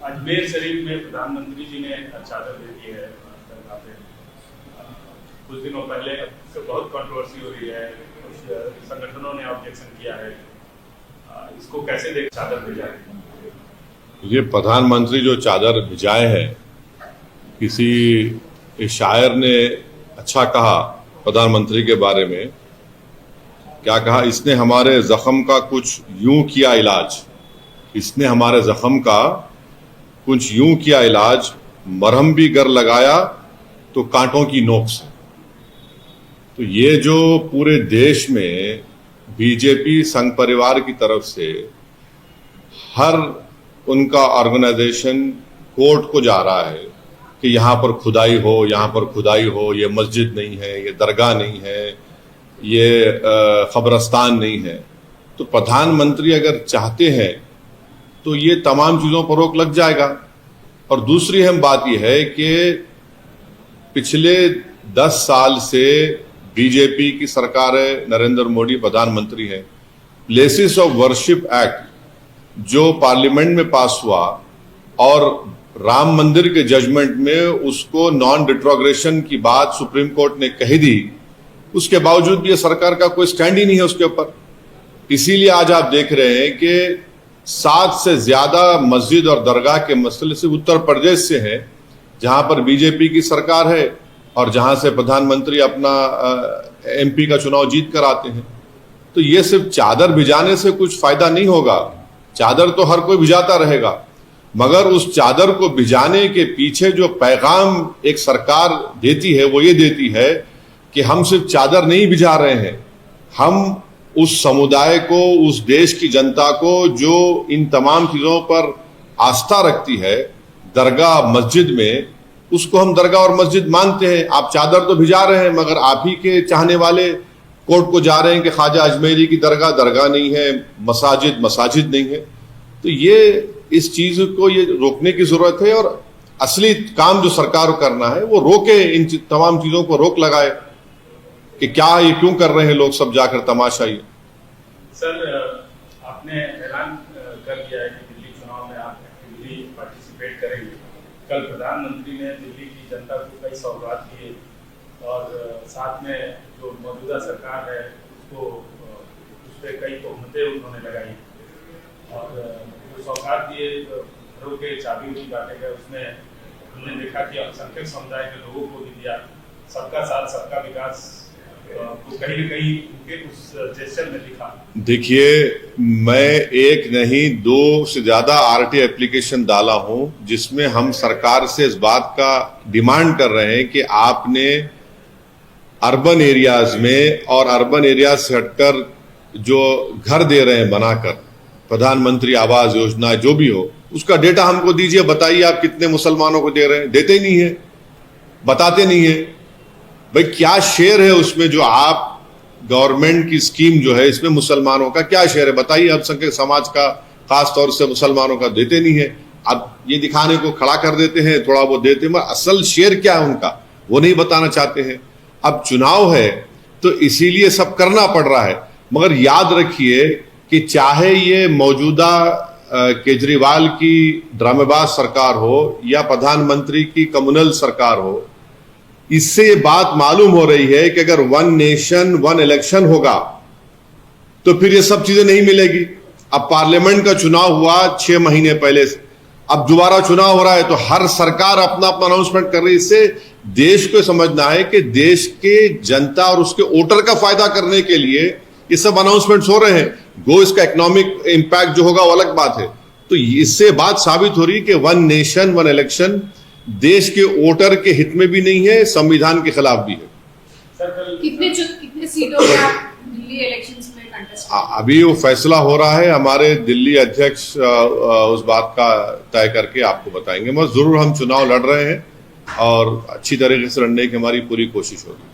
अजमेर शरीफ में प्रधानमंत्री जी ने चादर दे दी है दरगाह पे। कुछ दिनों पहले बहुत कंट्रोवर्सी हो रही है, कुछ संगठनों ने ऑब्जेक्शन किया है, इसको कैसे देख चादर भिजाए? ये प्रधानमंत्री जो चादर भिजाए हैं, किसी शायर ने अच्छा कहा प्रधानमंत्री के बारे में। क्या कहा? इसने हमारे जख्म का कुछ यूं किया इलाज, इसने हमारे जख्म का कुछ यूं किया इलाज, मरहम भी गर लगाया तो कांटों की नोक से। तो ये जो पूरे देश में बीजेपी संघ परिवार की तरफ से हर उनका ऑर्गेनाइजेशन कोर्ट को जा रहा है कि यहां पर खुदाई हो, यहां पर खुदाई हो, ये मस्जिद नहीं है, ये दरगाह नहीं है, ये कब्रस्तान नहीं है। तो प्रधानमंत्री अगर चाहते हैं तो ये तमाम चीजों पर रोक लग जाएगा। और दूसरी अहम बात यह है कि पिछले 10 साल से बीजेपी की सरकार है, नरेंद्र मोदी प्रधानमंत्री है। प्लेसेस ऑफ वर्शिप एक्ट जो पार्लियामेंट में पास हुआ और राम मंदिर के जजमेंट में उसको नॉन डिट्रोग्रेशन की बात सुप्रीम कोर्ट ने कही दी, उसके बावजूद भी ये सरकार का कोई स्टैंड ही नहीं है उसके ऊपर। इसीलिए आज आप देख रहे हैं कि 7 से ज्यादा मस्जिद और दरगाह के मसले सिर्फ उत्तर प्रदेश से है, जहां पर बीजेपी की सरकार है और जहां से प्रधानमंत्री अपना एमपी का चुनाव जीत कर आते हैं। तो ये सिर्फ चादर भिजाने से कुछ फायदा नहीं होगा। चादर तो हर कोई भिजाता रहेगा, मगर उस चादर को भिजाने के पीछे जो पैगाम एक सरकार देती है वो ये देती है कि हम सिर्फ चादर नहीं भिजा रहे हैं, हम उस समुदाय को, उस देश की जनता को जो इन तमाम चीजों पर आस्था रखती है, दरगाह मस्जिद में, उसको हम दरगाह और मस्जिद मानते हैं। आप चादर तो भिजा रहे हैं, मगर आप ही के चाहने वाले कोर्ट को जा रहे हैं कि ख्वाजा अजमेरी की दरगाह दरगाह नहीं है, मसाजिद मसाजिद नहीं है। तो ये इस चीज को ये रोकने की जरूरत है और असली काम जो सरकार को करना है वो रोके, इन तमाम चीजों को रोक लगाए कि क्या ये क्यों कर रहे हैं लोग सब जाकर तमाशा। ये सर, आपने ऐलान कर दिया है कि दिल्ली चुनाव में आप एक्टिवली पार्टिसिपेट करेंगे। कल प्रधानमंत्री ने दिल्ली की जनता को कई सौगात दिए और साथ में जो मौजूदा सरकार है उसको उस पर कई तोहमतें उन्होंने लगाई और जो सौगात दिए, घरों के चाबी भी बांटे गए, उसमें हमने देखा कि अल्पसंख्यक समुदाय के लोगों को भी दिया। सबका साथ सबका विकास तो कहीं न कहीं उनके उस जेस्चर में दिखा। देखिए, मैं एक नहीं 2 से ज्यादा आरटीआई एप्लीकेशन डाला हूं जिसमें हम सरकार से इस बात का डिमांड कर रहे हैं कि आपने अर्बन एरियाज में और अर्बन एरियाज से हटकर जो घर दे रहे हैं बनाकर, प्रधानमंत्री आवास योजना जो भी हो, उसका डेटा हमको दीजिए। बताइए आप कितने मुसलमानों को दे रहे हैं? देते ही नहीं है, बताते नहीं है। भाई क्या शेयर है उसमें जो आप गवर्नमेंट की स्कीम जो है इसमें मुसलमानों का क्या शेयर है? बताइए। अल्पसंख्यक समाज का, खास तौर से मुसलमानों का देते नहीं है। अब ये दिखाने को खड़ा कर देते हैं, थोड़ा वो देते हैं, मगर असल शेयर क्या है उनका वो नहीं बताना चाहते हैं। अब चुनाव है तो इसीलिए सब करना पड़ रहा है, मगर याद रखिए कि चाहे ये मौजूदा केजरीवाल की ड्रामेबाज सरकार हो या प्रधानमंत्री की कम्युनल सरकार हो, इससे ये बात मालूम हो रही है कि अगर 1 नेशन 1 इलेक्शन होगा तो फिर ये सब चीजें नहीं मिलेगी। अब पार्लियामेंट का चुनाव हुआ 6 महीने पहले, अब दोबारा चुनाव हो रहा है तो हर सरकार अपना अपना अनाउंसमेंट कर रही है। इससे देश को समझना है कि देश के जनता और उसके वोटर का फायदा करने के लिए ये सब अनाउंसमेंट्स हो रहे हैं। गो इसका इकोनॉमिक इंपैक्ट जो होगा वो अलग बात है। तो इससे बात साबित हो रही है कि 1 नेशन 1 इलेक्शन देश के वोटर के हित में भी नहीं है, संविधान के खिलाफ भी है। कितने सीटों में आप दिल्ली इलेक्शंस में कंटेस्ट करेंगे? अभी वो फैसला हो रहा है, हमारे दिल्ली अध्यक्ष उस बात का तय करके आपको बताएंगे। मगर जरूर हम चुनाव लड़ रहे हैं और अच्छी तरीके से लड़ने की हमारी पूरी कोशिश होगी।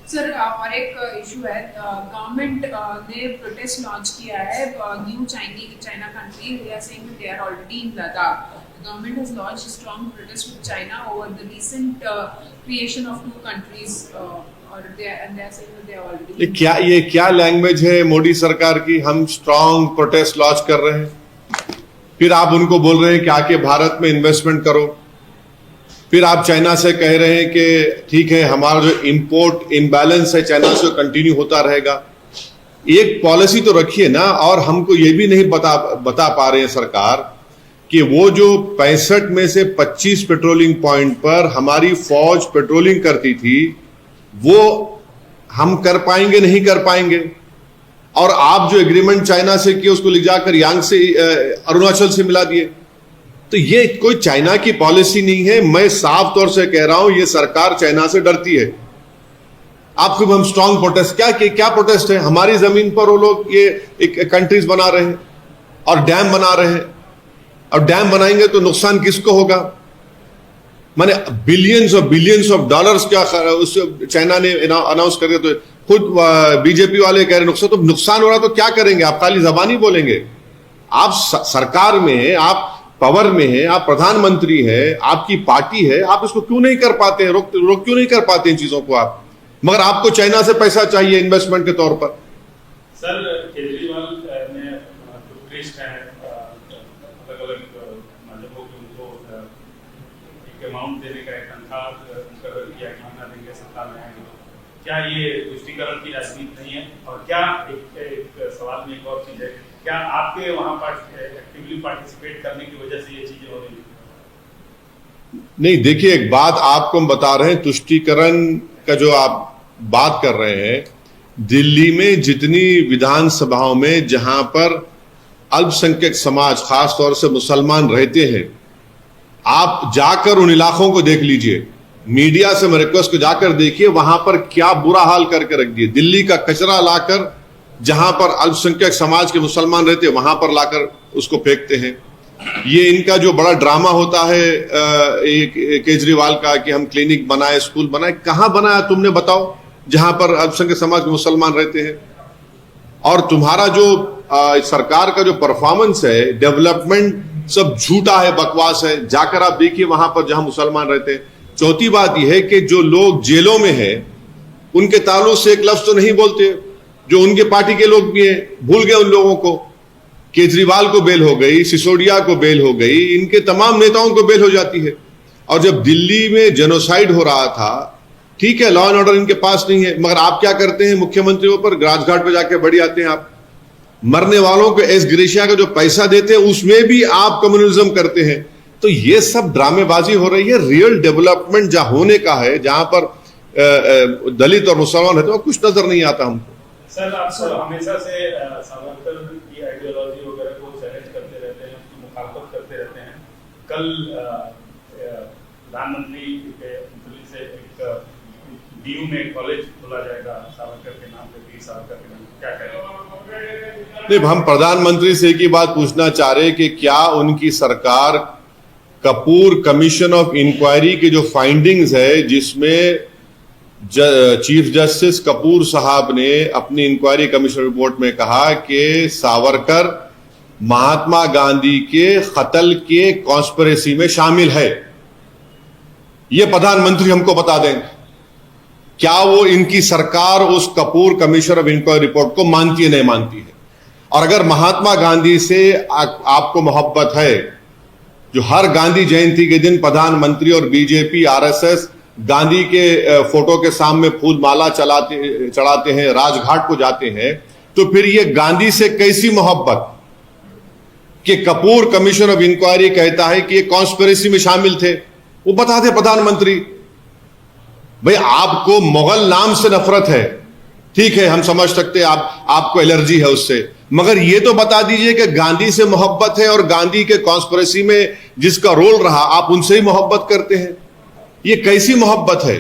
सर, और एक इशू है, गवर्नमेंट ने प्रोटेस्ट लॉन्च किया है, new China country, they are saying that they are already in Ladakh. The government has launched a strong protest with China over the recent creation of 2 countries, and they are saying that they are already. ये क्या language है मोदी सरकार की? हम strong protest launch कर रहे हैं। फिर आप उनको बोल रहे हैं कि आके भारत में इन्वेस्टमेंट करो, फिर आप चाइना से कह रहे हैं कि ठीक है हमारा जो इंपोर्ट इम्बैलेंस है चाइना से कंटिन्यू होता रहेगा। एक पॉलिसी तो रखिए ना। और हमको ये भी नहीं बता पा रहे हैं सरकार कि वो जो 65 में से 25 पेट्रोलिंग पॉइंट पर हमारी फौज पेट्रोलिंग करती थी वो हम कर पाएंगे नहीं कर पाएंगे। और आप जो एग्रीमेंट चाइना से किए उसको ले जाकर यांग से अरुणाचल से मिला दिए। तो ये कोई चाइना की पॉलिसी नहीं है। मैं साफ तौर से कह रहा हूं ये सरकार चाइना से डरती है। आपको हम स्ट्रांग प्रोटेस्ट क्या प्रोटेस्ट है? हमारी जमीन पर वो लोग ये एक कंट्रीज बना रहे हैं और डैम बना रहे हैं। और डैम बनाएंगे तो नुकसान किसको होगा? माने बिलियंस ऑफ डॉलर्स क्या उस चाइना ने अनाउंस कर दिया। तो खुद बीजेपी वाले कह रहे नुकसान, तो नुकसान हो रहा तो क्या करेंगे? आप खाली जबानी बोलेंगे? आप सरकार में हैं, आप पावर में हैं, आप प्रधानमंत्री हैं, आपकी पार्टी है, आप इसको क्यों नहीं कर पाते हैं? रोक क्यों नहीं कर पाते इन चीजों को आप? मगर आपको चाइना से पैसा चाहिए इन्वेस्टमेंट के तौर पर। सर केजरीवाल ने टूरिस्ट हैं अलग अलग मजहबों के, उनको एक अमाउंट देने का एक तनख्वाह मुकर्रर किया कि ना देंगे सत्ता में आएंगे। क्या ये तुष्टीकरण की राजनीति नहीं है? और क्या एक सवाल में एक और चीज है, क्या आपके वहां पर एक्टिवली पार्टिसिपेट करने की वजह से ये चीजें हो रही है? नहीं, देखिए एक बात आपको हम बता रहे हैं, तुष्टीकरण का जो आप बात कर रहे हैं, दिल्ली में जितनी विधानसभाओं में जहां पर अल्पसंख्यक समाज खास तौर से मुसलमान रहते हैं, आप जाकर उन इलाकों को देख लीजिए। मीडिया से मैं रिक्वेस्ट को जाकर देखिए वहां पर क्या बुरा हाल करके रख दिए। दिल्ली का कचरा लाकर जहां पर अल्पसंख्यक समाज के मुसलमान रहते हैं वहां पर लाकर उसको फेंकते हैं। ये इनका जो बड़ा ड्रामा होता है केजरीवाल का कि हम क्लिनिक बनाए, स्कूल बनाए, कहां बनाया तुमने बताओ जहां पर अल्पसंख्यक समाज के मुसलमान रहते हैं? और तुम्हारा जो सरकार का जो परफॉर्मेंस है, डेवलपमेंट सब झूठा है, बकवास है। जाकर आप देखिए वहां पर जहां मुसलमान रहते हैं। चौथी बात यह है कि जो लोग जेलों में हैं उनके ताल्लुक से एक लफ्ज तो नहीं बोलते, जो उनके पार्टी के लोग भी हैं, भूल गए उन लोगों को। केजरीवाल को बेल हो गई, सिसोदिया को बेल हो गई, इनके तमाम नेताओं को बेल हो जाती है। और जब दिल्ली में जेनोसाइड हो रहा था, ठीक है लॉ एंड ऑर्डर इनके पास नहीं है, मगर आप क्या करते हैं? मुख्यमंत्रियों पर राजघाट पर जाके बढ़ी आते हैं आप। मरने वालों को एस ग्रेशिया का जो पैसा देते हैं उसमें भी आप कम्युनिज्म करते हैं। तो ये सब ड्रामेबाजी हो रही है। रियल डेवलपमेंट जहां होने का है, जहां पर दलित और मुसलमान रहते हैं, कुछ नजर नहीं आता हमको। सर आप हमेशा से सावरकर की आइडियोलॉजी वगैरह को चैलेंज करते रहते हैं, उसकी मुखालफत करते रहते हैं। कल प्रधानमंत्री से एक डीयू में कॉलेज खोला जाएगा सावरकर के नाम पे, वीर सावरकर के नाम पे, क्या कहेंगे? नहीं, हम प्रधानमंत्री से एक ही बात पूछना चाह रहे कि क्या उनकी सरकार कपूर कमीशन ऑफ इंक्वायरी की जो फाइंडिंग्स है, जिसमें चीफ जस्टिस कपूर साहब ने अपनी इंक्वायरी कमीशन रिपोर्ट में कहा कि सावरकर महात्मा गांधी के कत्ल के कॉन्स्पिरेसी में शामिल है, यह प्रधानमंत्री हमको बता दें। क्या वो इनकी सरकार उस Kapoor commission of inquiry report को मानती है, नहीं मानती है? और अगर महात्मा गांधी से आपको मोहब्बत है, जो हर गांधी जयंती के दिन प्रधानमंत्री और बीजेपी आरएसएस गांधी के फोटो के सामने फूल माला चढ़ाते हैं, राजघाट को जाते हैं, तो फिर ये गांधी से कैसी मोहब्बत कि कपूर कमीशन ऑफ इंक्वायरी कहता है कि ये कॉन्स्पिरेसी में शामिल थे? वो बताते प्रधानमंत्री। भाई आपको मुगल नाम से नफरत है, ठीक है, हम समझ सकते हैं आपको एलर्जी है उससे, मगर ये तो बता दीजिए कि गांधी से मोहब्बत है और गांधी के कॉन्स्पिरेसी में जिसका रोल रहा आप उनसे ही मोहब्बत करते हैं। ये कैसी मोहब्बत है?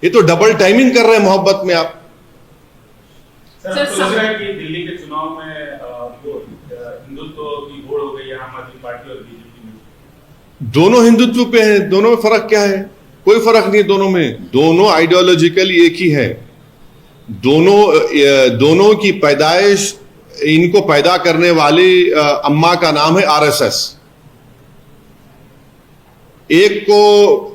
ये तो डबल टाइमिंग कर रहे हैं मोहब्बत में आप। सर लग रहा है कि दिल्ली के चुनाव में हिंदुत्व की होड़ हो गई है आम आदमी पार्टी और बीजेपी में। दोनों हिंदुत्व पे हैं, दोनों में फर्क क्या है? कोई फर्क नहीं है दोनों में। दोनों आइडियोलॉजिकली एक ही है। दोनों की पैदाइश, इनको पैदा करने वाली अम्मा का नाम है आरएसएस। एक को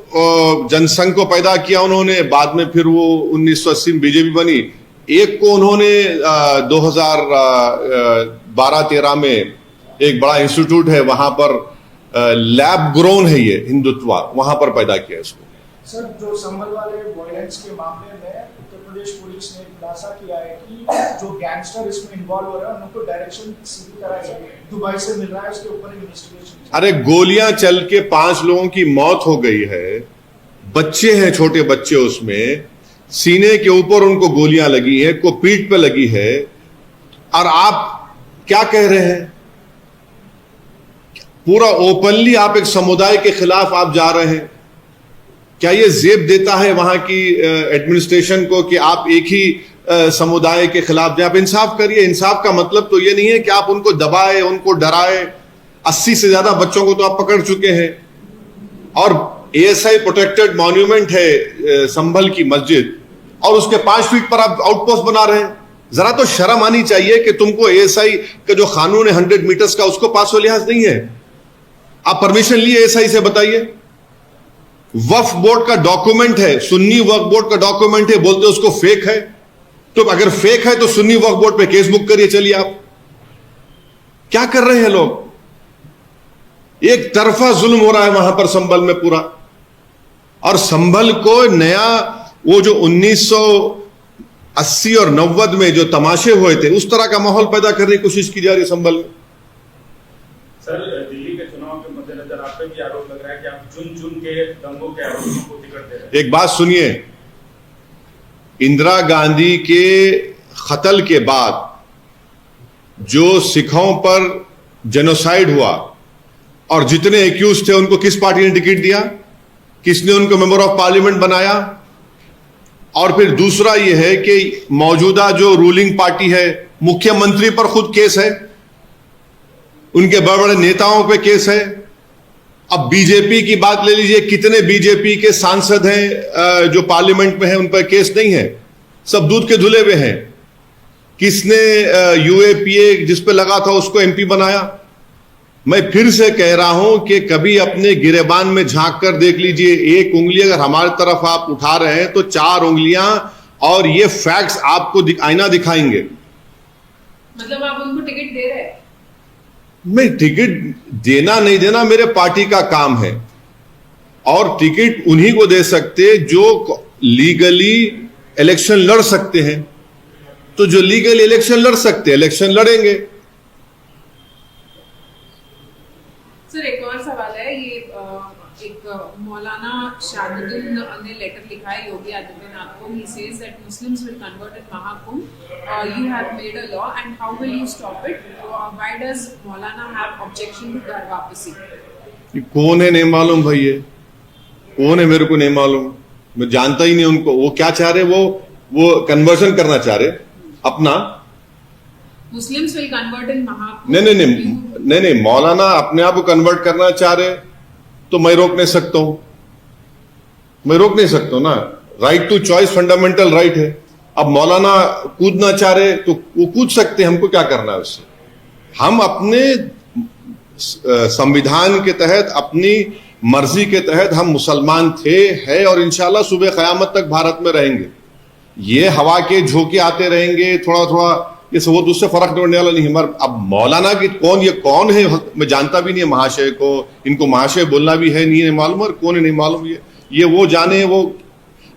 जनसंघ को पैदा किया उन्होंने, बाद में फिर वो 1980 में बीजेपी बनी। एक को उन्होंने 2012-13 में एक बड़ा इंस्टीट्यूट है, वहां पर लैब ग्रोन है ये हिंदुत्व, वहां पर पैदा किया इसको। सर, जो संभल वाले वायलेंस के मामले में उत्तर प्रदेश पुलिस ने खुलासा किया है कि जो गैंगस्टर इसमें इन्वॉल्व हो रहे हैं उनको डायरेक्शन सीधी तरह से दुबई से मिल रहा है, उसके ऊपर इन्वेस्टिगेशन। अरे गोलियां चल के 5 लोगों की मौत हो गई है, बच्चे हैं, छोटे बच्चे, उसमें सीने के ऊपर उनको गोलियां लगी है, को पीठ पे लगी है, और आप क्या कह रहे हैं? पूरा ओपनली आप एक समुदाय के खिलाफ आप जा रहे हैं। क्या ये जेब देता है वहां की एडमिनिस्ट्रेशन को कि आप एक ही समुदाय के खिलाफ जाए? आप इंसाफ करिए। इंसाफ का मतलब तो ये नहीं है कि आप उनको दबाए, उनको डराए। 80 से ज्यादा बच्चों को तो आप पकड़ चुके हैं, और एएसआई प्रोटेक्टेड मॉन्यूमेंट है संभल की मस्जिद, और उसके 5 फीट पर आप आउटपोस्ट बना रहे हैं। जरा तो शर्म आनी चाहिए कि तुमको एएसआई का जो कानून है 100 मीटर्स का, उसको पास हो लिहाज नहीं है। आप परमिशन लिए एएसआई से? बताइए। वक्फ बोर्ड का डॉक्यूमेंट है, सुन्नी वक्फ बोर्ड का डॉक्यूमेंट है, बोलते उसको फेक है। तो अगर फेक है तो सुन्नी वक्फ बोर्ड पे केस बुक करिए। चलिए, आप क्या कर रहे हैं लोग? एक तरफा जुल्म हो रहा है वहां पर संभल में पूरा। और संभल को नया वो जो 1980 और 90 में जो तमाशे हुए थे, उस तरह का माहौल पैदा करने की कोशिश की जा रही है संभल में। सर, दिल्ली के चुनाव के मद्देनजर आप पे भी आरोप लग रहा है कि आप चुन चुन के दंगों के आरोपियों को टिकट दे रहे हैं। एक बात सुनिए, इंदिरा गांधी के कत्ल के बाद जो सिखों पर जेनोसाइड हुआ और जितने एक्यूज थे उनको किस पार्टी ने टिकट दिया? किसने उनको मेंबर ऑफ पार्लियामेंट बनाया? और फिर दूसरा यह है कि मौजूदा जो रूलिंग पार्टी है, मुख्यमंत्री पर खुद केस है, उनके बड़े बड़े नेताओं पे केस है। अब बीजेपी की बात ले लीजिए, कितने बीजेपी के सांसद हैं जो पार्लियामेंट में हैं, उन पर केस नहीं है, सब दूध के धुले हुए हैं। किसने यूएपीए जिस पे लगा था उसको एमपी बनाया? मैं फिर से कह रहा हूं कि कभी अपने गिरेबान में झांक कर देख लीजिए। एक उंगली अगर हमारी तरफ आप उठा रहे हैं तो 4 उंगलियां, और ये फैक्ट्स आपको आईना दिखाएंगे। मतलब आप उनको टिकट दे रहे हैं? मैं टिकट देना नहीं देना मेरे पार्टी का काम है, और टिकट उन्हीं को दे सकते जो लीगली इलेक्शन लड़ सकते हैं। तो जो लीगल इलेक्शन लड़ सकते हैं, इलेक्शन लड़ेंगे। सर, एक और सवाल है। ये एक मौलाना शाहबुद्दीन ने लेटर लिखा है योगी आदित्यनाथ को। He says that Muslims will convert in Mahakumbh. You have made a law and how will you stop it? Why does Maulana have objection to घर वापसी? कौन है नहीं मालूम भाई, ये कौन है मेरे को नहीं मालूम, मैं जानता ही नहीं उनको। वो क्या चाह रहे? वो कन्वर्जन करना चाह रहे अपना। Muslims will convert in Mahakumbh. नहीं, मौलाना अपने आप को कन्वर्ट करना चाह रहे तो मैं रोक नहीं सकता हूं। मैं रोक नहीं सकता हूं ना। Right to choice fundamental right है। अब मौलाना कूदना चाह रहे तो वो कूद सकते हैं, हमको क्या करना है उससे? हम अपने संविधान के तहत, अपनी मर्जी के तहत हम मुसलमान थे, है, और इंशाल्लाह सुबह क़यामत तक भारत में रहेंगे। ये हवा के झोंके आते रहेंगे थोड़ा थोड़ा, ये सब, वो दूसरे फर्क पड़ने वाला नहीं। मगर अब मौलाना की ये कौन है मैं जानता भी नहीं है। महाशय को, इनको महाशय बोलना भी है नहीं मालूम, और कौन है नहीं मालूम। ये वो जाने, वो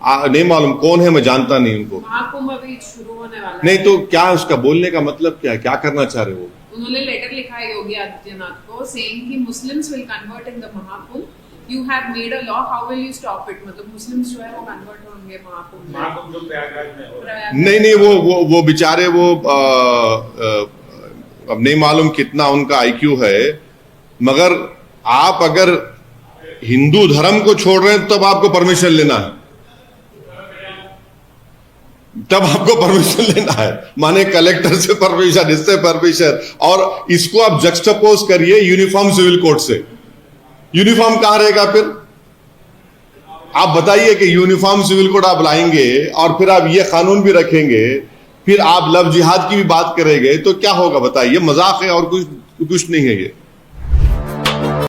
नहीं मालूम कौन है, मैं जानता नहीं उनको। महाकुंभ अभी शुरू होने वाला है। नहीं तो क्या उसका बोलने का मतलब क्या है? क्या करना चाह रहे वो? उन्होंने लेटर लिखा है योगी आदित्यनाथ को सेइंग कि Muslims will convert in the Mahakumbh. You have made a law, how will you stop it? मतलब मुस्लिम्स जो है वो कन्वर्ट होंगे महाकुंभ में। जो प्रयागराज में हो रहा है। नहीं, वो बेचारे वो अब नहीं मालूम कितना उनका आईक्यू है, मगर आप अगर हिंदू धर्म को छोड़ रहे हैं तब आपको परमिशन लेना है, तब आपको परमिशन लेना है। माने कलेक्टर से परमिशन, इससे परमिशन, और इसको आप जक्सटापोज करिए यूनिफॉर्म सिविल कोड से। यूनिफॉर्म कहां रहेगा फिर? आप बताइए कि यूनिफॉर्म सिविल कोड आप लाएंगे और फिर आप ये कानून भी रखेंगे, फिर आप लव जिहाद की भी बात करेंगे, तो क्या होगा बताइए? मजाक है और कुछ नहीं है ये।